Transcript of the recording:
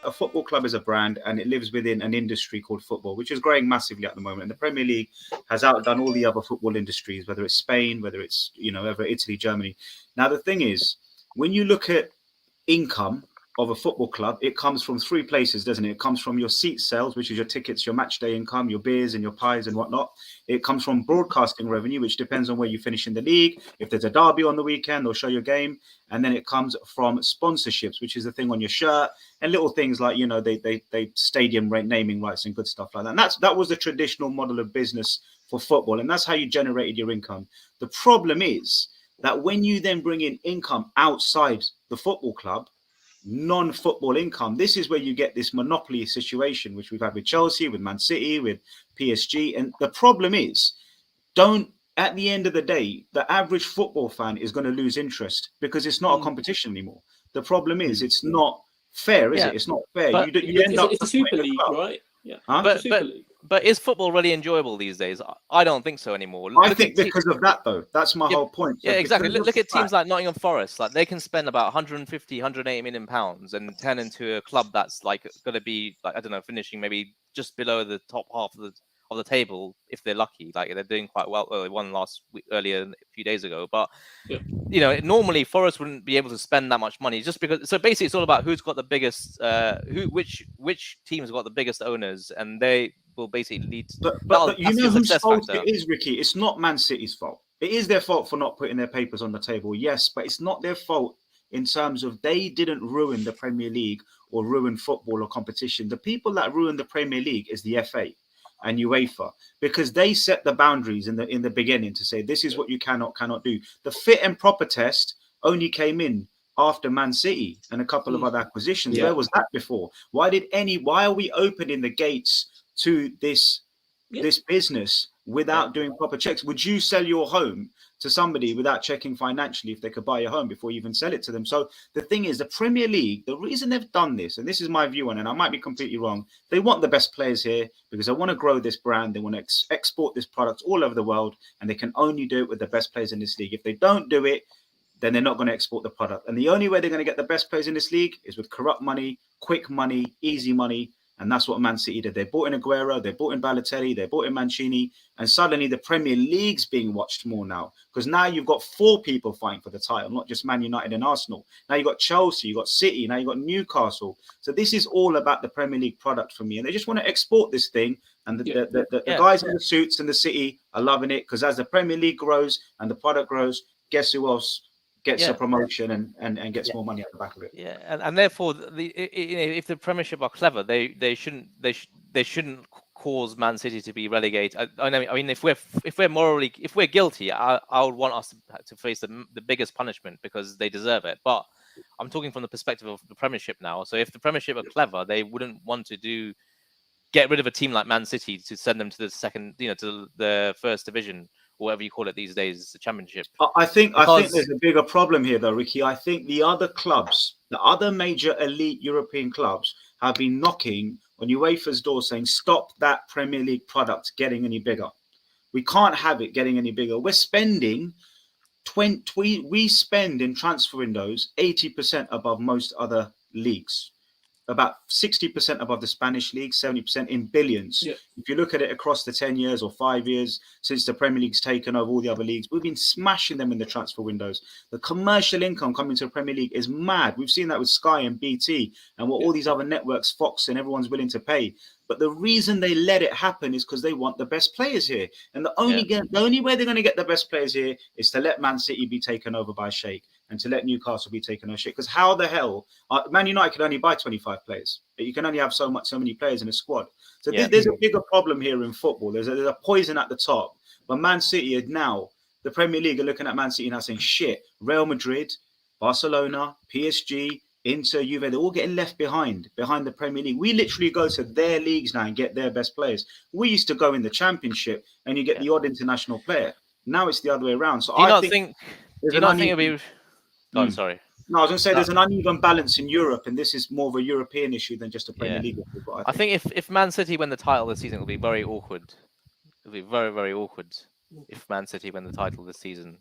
a football club is a brand, and it lives within an industry called football, which is growing massively at the moment. And the Premier League has outdone all the other football industries, whether it's Spain, whether it's, whether Italy, Germany. Now, the thing is, when you look at income of a football club, it comes from three places, doesn't it? It comes from your seat sales, which is your tickets, your match day income, your beers and your pies and whatnot. It comes from broadcasting revenue, which depends on where you finish in the league. If there's a derby on the weekend, they'll show your game. And then it comes from sponsorships, which is the thing on your shirt and little things like, they stadium rent, naming rights and good stuff like that. And that was the traditional model of business for football. And that's how you generated your income. The problem is that when you then bring in income outside the football club, non-football income, this is where you get this monopoly situation, which we've had with Chelsea, with Man City, with PSG. And the problem is, at the end of the day, the average football fan is going to lose interest because it's not a competition anymore. The problem is, it's not fair, is it? It's not fair. It's a Super League, right? Yeah. Huh? But is football really enjoyable these days? I don't think so anymore. I think because of that, though. That's my whole point. Yeah, exactly. Look at teams like Nottingham Forest. Like, they can spend about 150, 180 million pounds and turn into a club that's like going to be, like, I don't know, finishing maybe just below the top half of the table if they're lucky. Like, they're doing quite well. They won earlier a few days ago, but normally Forest wouldn't be able to spend that much money just because. So basically, it's all about who's got the biggest, which team's got the biggest owners, and they will basically lead. But you know whose fault it is, Ricky? It's not Man City's fault. It is their fault for not putting their papers on the table, yes, but it's not their fault in terms of they didn't ruin the Premier League or ruin football or competition. The people that ruined the Premier League is the FA and UEFA, because they set the boundaries in the beginning to say this is what you cannot do. The fit and proper test only came in after Man City and a couple of other acquisitions. Where was that before? Why are we opening the gates to this business without doing proper checks? Would you sell your home to somebody without checking financially if they could buy your home before you even sell it to them? So the thing is, the Premier League, the reason they've done this, and this is my view on it, and I might be completely wrong, they want the best players here because they want to grow this brand. They want to export this product all over the world, and they can only do it with the best players in this league. If they don't do it, then they're not going to export the product. And the only way they're going to get the best players in this league is with corrupt money, quick money, easy money. And that's what Man City did. They bought in Aguero, they bought in Balotelli, they bought in Mancini, and suddenly the Premier League's being watched more now. Because now you've got four people fighting for the title, not just Man United and Arsenal. Now you've got Chelsea, you've got City, now you've got Newcastle. So this is all about the Premier League product for me. And they just want to export this thing. And the guys in the suits in the City are loving it, because as the Premier League grows and the product grows, guess who else gets a promotion and gets more money at the back of it. Yeah, and therefore, if the Premiership are clever, they shouldn't cause Man City to be relegated. I mean, if we're guilty, I would want us to face the biggest punishment because they deserve it. But I'm talking from the perspective of the Premiership now. So if the Premiership are clever, they wouldn't want to get rid of a team like Man City to send them to the second, to the first division, or whatever you call it these days, the Championship. I think there's a bigger problem here, though, Ricky. I think the other clubs, the other major elite European clubs, have been knocking on UEFA's door saying, stop that Premier League product getting any bigger. We can't have it getting any bigger. We're spending we spend in transfer windows 80% above most other leagues. About 60% above the Spanish league, 70% in billions. Yeah. If you look at it across the 10 years or 5 years since the Premier League's taken over all the other leagues, we've been smashing them in the transfer windows. The commercial income coming to the Premier League is mad. We've seen that with Sky and BT and what all these other networks, Fox, and everyone's willing to pay. But the reason they let it happen is because they want the best players here. And the only way they're going to get the best players here is to let Man City be taken over by Sheikh and to let Newcastle be taken over Sheikh. Because how the hell Man United can only buy 25 players. You can only have so many players in a squad. So there's a bigger problem here in football. There's a poison at the top. But Man City are now, the Premier League are looking at Man City now saying, shit, Real Madrid, Barcelona, PSG, Inter, Juve, they're all getting left behind the Premier League. We literally go to their leagues now and get their best players. We used to go in the Championship and you get the odd international player. Now it's the other way around. So I think it'll be... Oh, sorry. No, I was going to say there's an uneven balance in Europe, and this is more of a European issue than just a Premier League issue. I think if Man City win the title this season, it'll be very awkward. It'll be very, very awkward if Man City win the title this season.